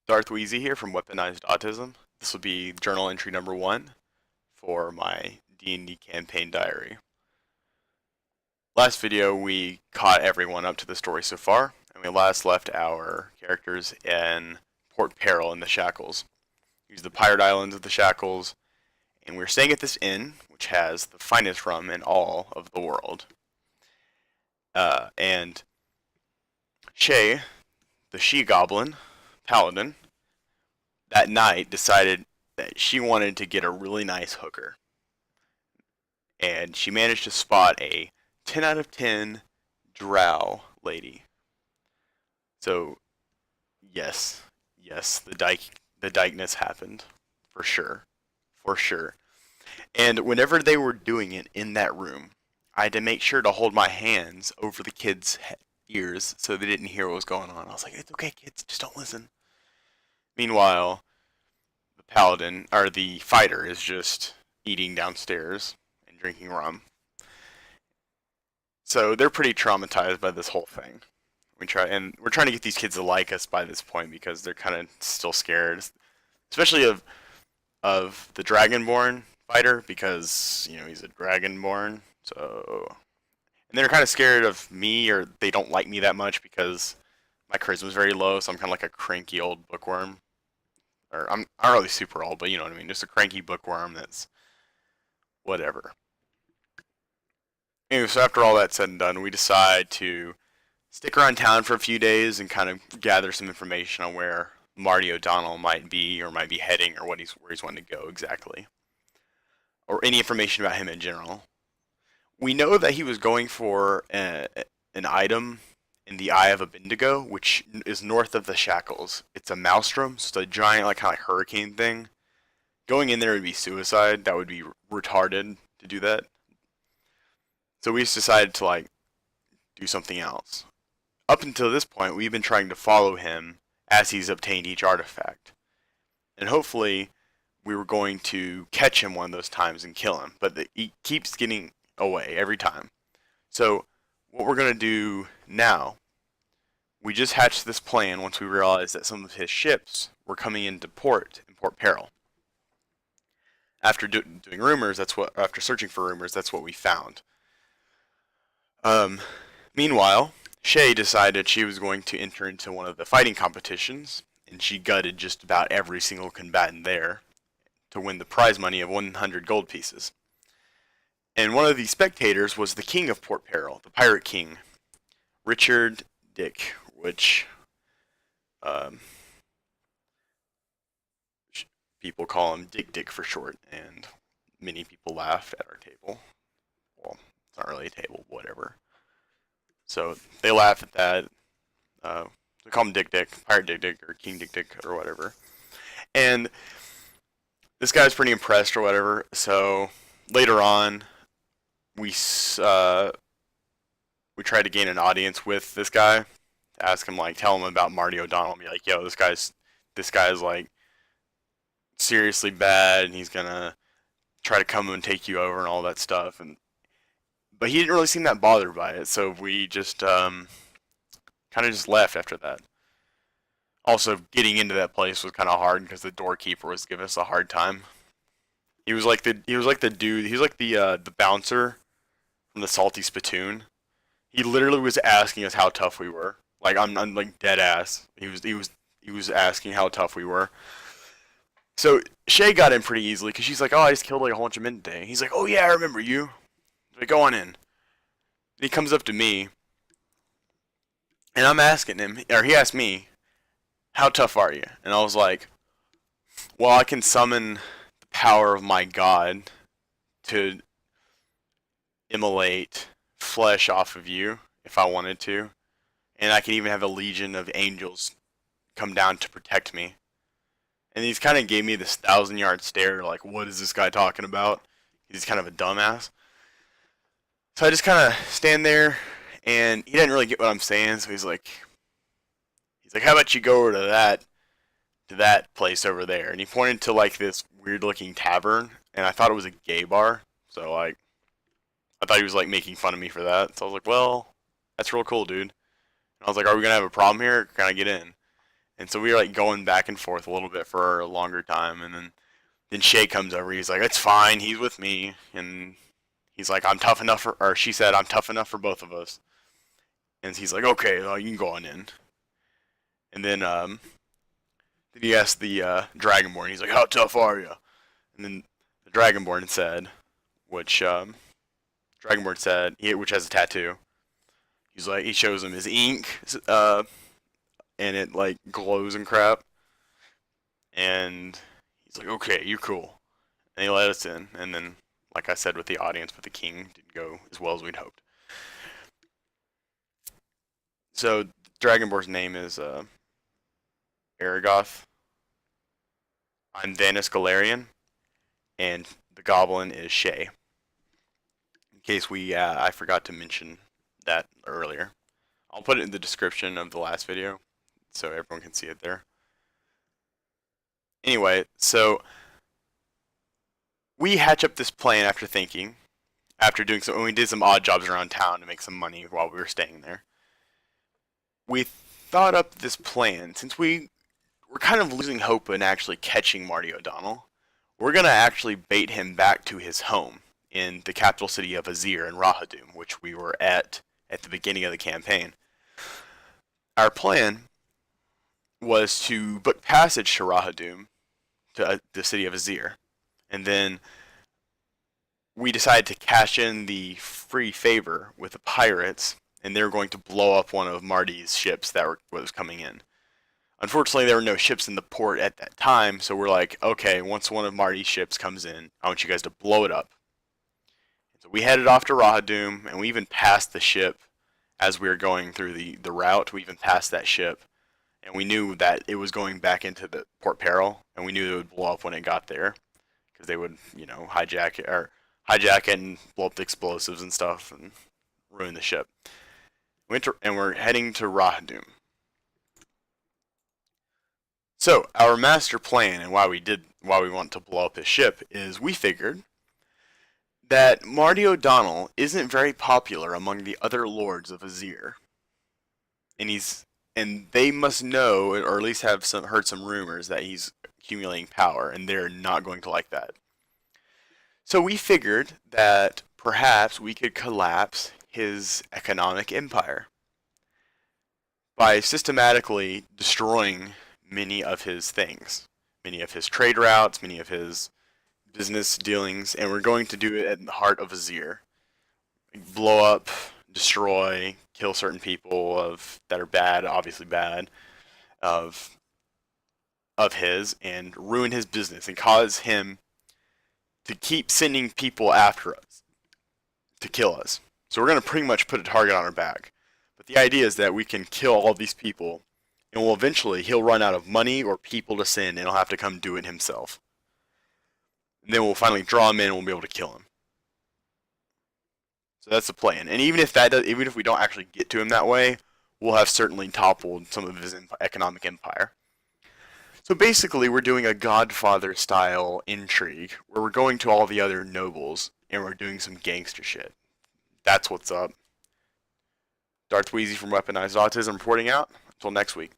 DarthWeezie here from Weaponized Autism. This will be journal entry number 1 for my D&D campaign diary. Last video we caught everyone up to the story so far, and we last left our characters in Port Peril in the Shackles. These are the pirate islands of the Shackles, and we're staying at this inn, which has the finest rum in all of the world. And Shay, the she-goblin, Paladin, that night decided that she wanted to get a really nice hooker. And she managed to spot a 10 out of 10 drow lady. So, yes, the dykeness happened. For sure. For sure. And whenever they were doing it in that room, I had to make sure to hold my hands over the kids' ears so they didn't hear what was going on. I was like, it's okay, kids, just don't listen. Meanwhile, the paladin, or the fighter, is just eating downstairs and drinking rum. So they're pretty traumatized by this whole thing. We're trying to get these kids to like us by this point because they're kind of still scared, especially of the Dragonborn fighter because he's a Dragonborn. So, and they're kind of scared of me, or they don't like me that much because my charisma is very low. So I'm kind of like a cranky old bookworm, or I'm not really super old, but you know what I mean. Just a cranky bookworm that's whatever. Anyway, so after all that's said and done, we decide to stick around town for a few days and kind of gather some information on where Marty O'Donnell might be or might be heading or where he's wanting to go exactly. Or any information about him in general. We know that he was going for an item in the Eye of Abindigo, which is north of the Shackles. It's a maelstrom, so it's a giant kind of hurricane thing. Going in there would be suicide. That would be retarded to do that. So we just decided to do something else. Up until this point, we've been trying to follow him as he's obtained each artifact. And hopefully we were going to catch him one of those times and kill him. But he keeps getting away every time. So what we're going to do now, we just hatched this plan once we realized that some of his ships were coming into port in Port Peril. After doing rumors, after searching for rumors, that's what we found. Meanwhile, Shay decided she was going to enter into one of the fighting competitions, and she gutted just about every single combatant there to win the prize money of 100 gold pieces. And one of the spectators was the king of Port Peril, the pirate king, Richard Dick, which people call him Dick for short, and many people laughed at our table. Well, it's not really a table, whatever. So they laugh at that. They call him Dick, Pirate Dick, or King Dick, or whatever. And this guy's pretty impressed, or whatever. So later on, we tried to gain an audience with this guy to ask him, tell him about Marty O'Donnell, and be like, yo, this guy's seriously bad, and he's gonna try to come and take you over and all that stuff. But he didn't really seem that bothered by it, so we just kind of just left after that. Also, getting into that place was kind of hard because the doorkeeper was giving us a hard time. He was like the dude. He was like the bouncer from the Salty Spittoon. He literally was asking us how tough we were. I'm like dead ass. He was asking how tough we were. So Shay got in pretty easily because she's like, oh, I just killed a whole bunch of men today. He's like, oh yeah, I remember you. Like, go on in. And he comes up to me, and I'm asking him, or he asked me, how tough are you? And I was like, well, I can summon the power of my god to immolate flesh off of you if I wanted to. And I can even have a legion of angels come down to protect me. And he's kind of gave me this 1,000-yard stare, like, what is this guy talking about? He's kind of a dumbass. So I just kind of stand there, and he didn't really get what I'm saying, so he's like, how about you go over to that place over there? And he pointed to this weird-looking tavern, and I thought it was a gay bar, so I thought he was making fun of me for that. So I was like, well, that's real cool, dude. And I was like, are we gonna have a problem here? Or can I get in? And so we were like going back and forth a little bit for a longer time, and then Shay comes over. He's like, "It's fine. He's with me." And he's like, "I'm tough enough for," or she said, "I'm tough enough for both of us." And he's like, "Okay, well, you can go on in." And then he asked the Dragonborn. He's like, "How tough are you?" And then the Dragonborn said, which which has a tattoo. He's like, he shows him his ink, and it like glows and crap. And he's like, "Okay, you're cool." And he let us in. And then, like I said, with the audience, with the king, didn't go as well as we'd hoped. So Dragonborn's name is Aragoth. I'm Vanus Galerion, and the Goblin is Shay. In case I forgot to mention that earlier. I'll put it in the description of the last video, so everyone can see it there. Anyway, so we hatch up this plan after thinking, after doing some, we did some odd jobs around town to make some money while we were staying there. We thought up this plan, since we're kind of losing hope in actually catching Marty O'Donnell. We're going to actually bait him back to his home in the capital city of Azir in Rahadum, which we were at the beginning of the campaign. Our plan was to book passage to Rahadum, to the city of Azir, and then we decided to cash in the free favor with the pirates, and they were going to blow up one of Marty's ships that was coming in. Unfortunately, there were no ships in the port at that time, so we're like, okay, once one of Marty's ships comes in, I want you guys to blow it up. So we headed off to Rahadum, and we even passed the ship as we were going through the route. We even passed that ship, and we knew that it was going back into the Port Peril, and we knew it would blow up when it got there, because they would, hijack it and blow up the explosives and stuff and ruin the ship. And we're heading to Rahadum. So our master plan and why we want to blow up his ship is we figured that Marty O'Donnell isn't very popular among the other lords of Azir, and they must know, or at least have heard some rumors that he's accumulating power, and they're not going to like that. So we figured that perhaps we could collapse his economic empire by systematically destroying many of his things, many of his trade routes, many of his business dealings, and we're going to do it at the heart of Azir. Blow up, destroy, kill certain people that are bad, obviously bad, of his, and ruin his business and cause him to keep sending people after us to kill us. So we're going to pretty much put a target on our back. But the idea is that we can kill all these people, and he'll run out of money or people to send, and he'll have to come do it himself. And then we'll finally draw him in, and we'll be able to kill him. So that's the plan. And even if we don't actually get to him that way, we'll have certainly toppled some of his economic empire. So basically, we're doing a Godfather-style intrigue, where we're going to all the other nobles, and we're doing some gangster shit. That's what's up. DarthWeezie's from Weaponized Autism reporting out. Until next week.